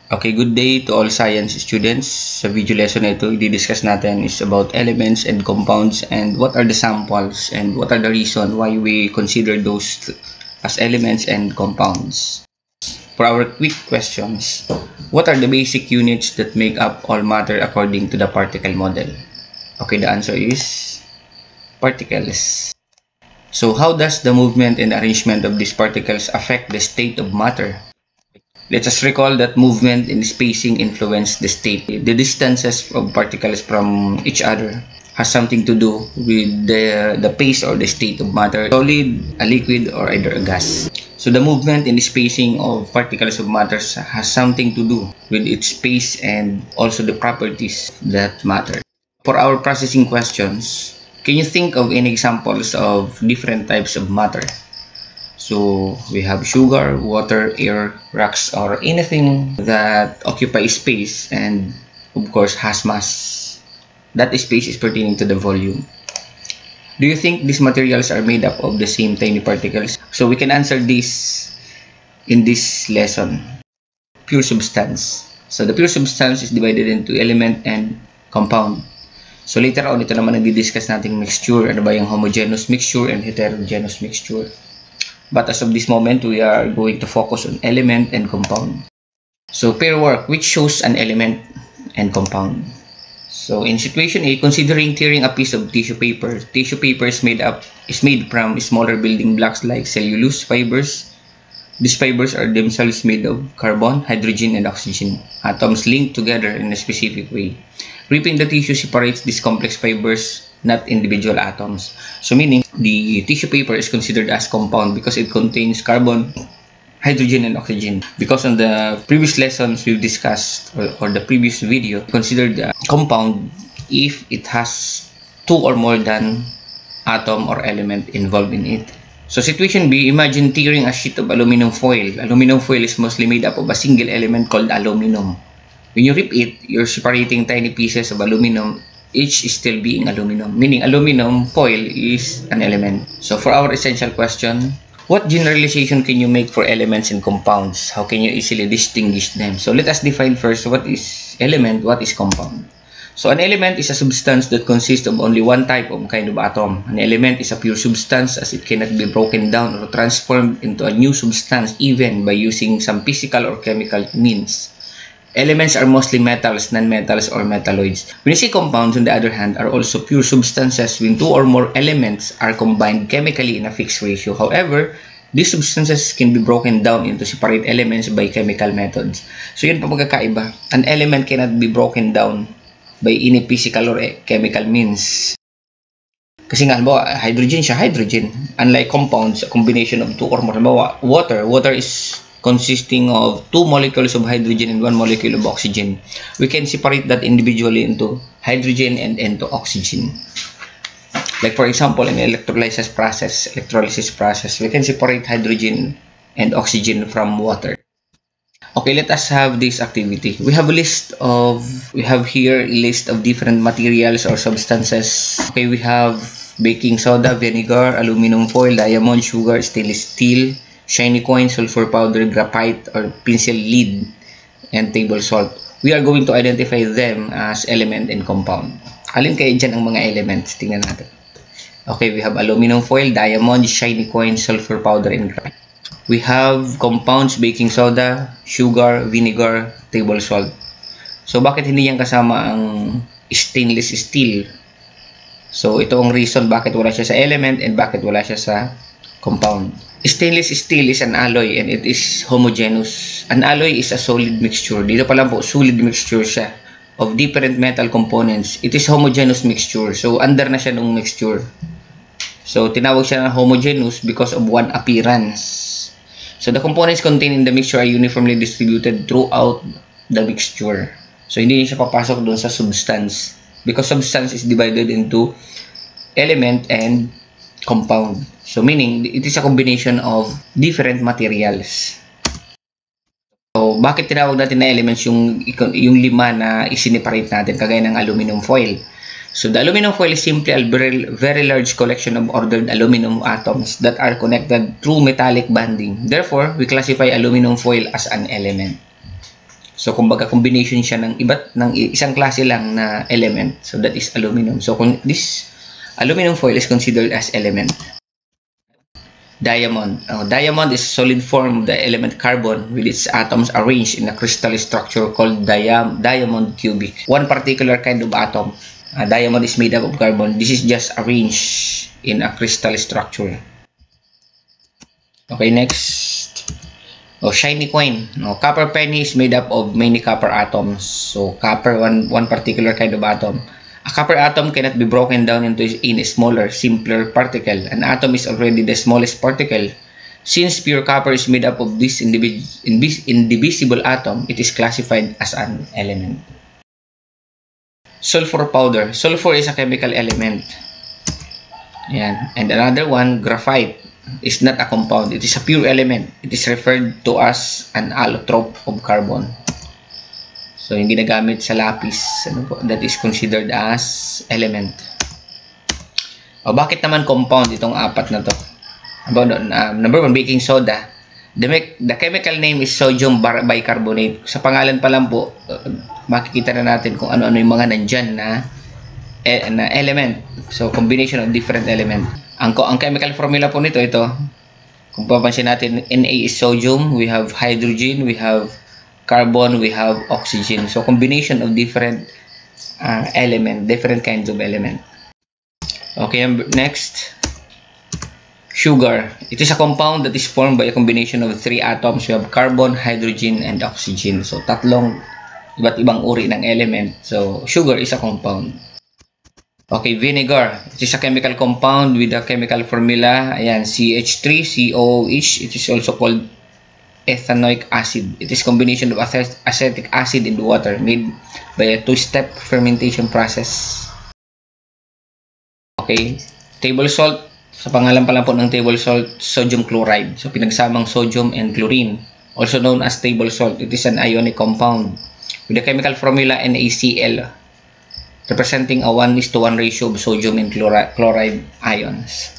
Okay, good day to all science students. Sa video lesson na ito, i-discuss natin is about elements and compounds and what are the samples and what are the reason why we consider those as elements and compounds. For our quick questions, what are the basic units that make up all matter according to the particle model? Okay, the answer is particles. So how does the movement and arrangement of these particles affect the state of matter? Let us recall that movement and spacing influence the state. The distances of particles from each other has something to do with the pace or the state of matter, solid, a liquid, or either a gas. So the movement and the spacing of particles of matter has something to do with its space and also the properties that matter. For our processing questions, can you think of any examples of different types of matter? So we have sugar, water, air, rocks, or anything that occupies space and of course has mass. That space is pertaining to the volume. Do you think these materials are made up of the same tiny particles? So we can answer this in this lesson. Pure substance. So the pure substance is divided into element and compound. So later on, ito naman nagdi-discuss nating mixture. Ano ba yung homogeneous mixture and heterogeneous mixture? But as of this moment, we are going to focus on element and compound. So pair work, which shows an element and compound. So in situation A, considering tearing a piece of tissue paper. Tissue paper is made from smaller building blocks like cellulose fibers. These fibers are themselves made of carbon, hydrogen, and oxygen, atoms linked together in a specific way. Ripping the tissue separates these complex fibers, not individual atoms. So meaning, the tissue paper is considered as compound because it contains carbon, hydrogen, and oxygen. Because on the previous lessons we've discussed, or the previous video, considered a compound if it has two or more than atom or element involved in it. So situation B, imagine tearing a sheet of aluminum foil. Aluminum foil is mostly made up of a single element called aluminum. When you rip it, you're separating tiny pieces of aluminum, each is still being aluminum, meaning aluminum foil is an element. So for our essential question, what generalization can you make for elements and compounds? How can you easily distinguish them? So let us define first what is element, what is compound. So an element is a substance that consists of only one type of kind of atom. An element is a pure substance as it cannot be broken down or transformed into a new substance even by using some physical or chemical means. Elements are mostly metals, non-metals, or metalloids. When you see compounds, on the other hand, are also pure substances when two or more elements are combined chemically in a fixed ratio. However, these substances can be broken down into separate elements by chemical methods. So yun pa magkakaiba. An element cannot be broken down by any physical or chemical means. Kasi nga, halimbawa, hydrogen siya, hydrogen. Unlike compounds, a combination of two or more. Halimbawa, water is consisting of two molecules of hydrogen and one molecule of oxygen. We can separate that individually into hydrogen and into oxygen. Like for example, in electrolysis process, we can separate hydrogen and oxygen from water. Okay, let us have this activity. We have here a list of different materials or substances. Okay, we have baking soda, vinegar, aluminum foil, diamond, sugar, stainless steel, shiny coin, sulfur powder, graphite or pencil lead, and table salt. We are going to identify them as element and compound. Alin kaya dyan ang mga elements? Tingnan natin. Okay, we have aluminum foil, diamond, shiny coin, sulfur powder, and graphite. We have compounds, baking soda, sugar, vinegar, table salt. So bakit hindi yan kasama ang stainless steel? So ito ang reason bakit wala siya sa element and bakit wala siya sa compound. Stainless steel is an alloy and it is homogeneous. An alloy is a solid mixture. Dito pa lang po, solid mixture siya of different metal components. It is homogeneous mixture. So under na siya ng mixture. So tinawag siya na homogeneous because of one appearance. So the components contained in the mixture are uniformly distributed throughout the mixture. So hindi siya papasok doon sa substance because substance is divided into element and compound. So meaning it is a combination of different materials. So bakit tinawag natin na elements yung lima na isineparate natin kagaya ng aluminum foil? So the aluminum foil is simply a very large collection of ordered aluminum atoms that are connected through metallic bonding. Therefore, we classify aluminum foil as an element. So kumbaga combination siya ng isang klase lang na element. So that is aluminum. So this aluminum foil is considered as element. Diamond. Diamond is a solid form of the element carbon with its atoms arranged in a crystal structure called diamond cubic. One particular kind of atom. Diamond is made up of carbon. This is just arranged in a crystal structure. Okay, next. Shiny coin. Copper penny is made up of many copper atoms. So copper, one particular kind of atom. A copper atom cannot be broken down in a smaller, simpler particle. An atom is already the smallest particle. Since pure copper is made up of this indivisible atom, it is classified as an element. Sulfur powder. Sulfur is a chemical element. Yan. And another one, graphite, is not a compound. It is a pure element. It is referred to as an allotrope of carbon. So, yung ginagamit sa lapis, that is considered as element. Bakit naman compound itong apat na to? Number 1, baking soda. The chemical name is sodium bicarbonate. Sa pangalan pa lang po, makikita na natin kung ano-ano yung mga nandyan na element. So, combination of different element. Ang chemical formula po nito, ito. Kung papansin natin, Na is sodium, we have hydrogen, we have carbon, we have oxygen. So, combination of different different kinds of element. Okay, next. Sugar. It is a compound that is formed by a combination of 3 atoms. We have carbon, hydrogen, and oxygen. So, tatlong iba't ibang uri ng element. So, sugar is a compound. Okay, vinegar. It is a chemical compound with a chemical formula. Ayan, CH3COOH. It is also called ethanoic acid. It is combination of acetic acid and water made by a 2-step fermentation process. Okay, table salt. Sa pangalan pa lang po ng table salt, sodium chloride. So pinagsamang sodium and chlorine, also known as table salt. It is an ionic compound with a chemical formula NaCl, representing a 1:1 ratio of sodium and chloride ions.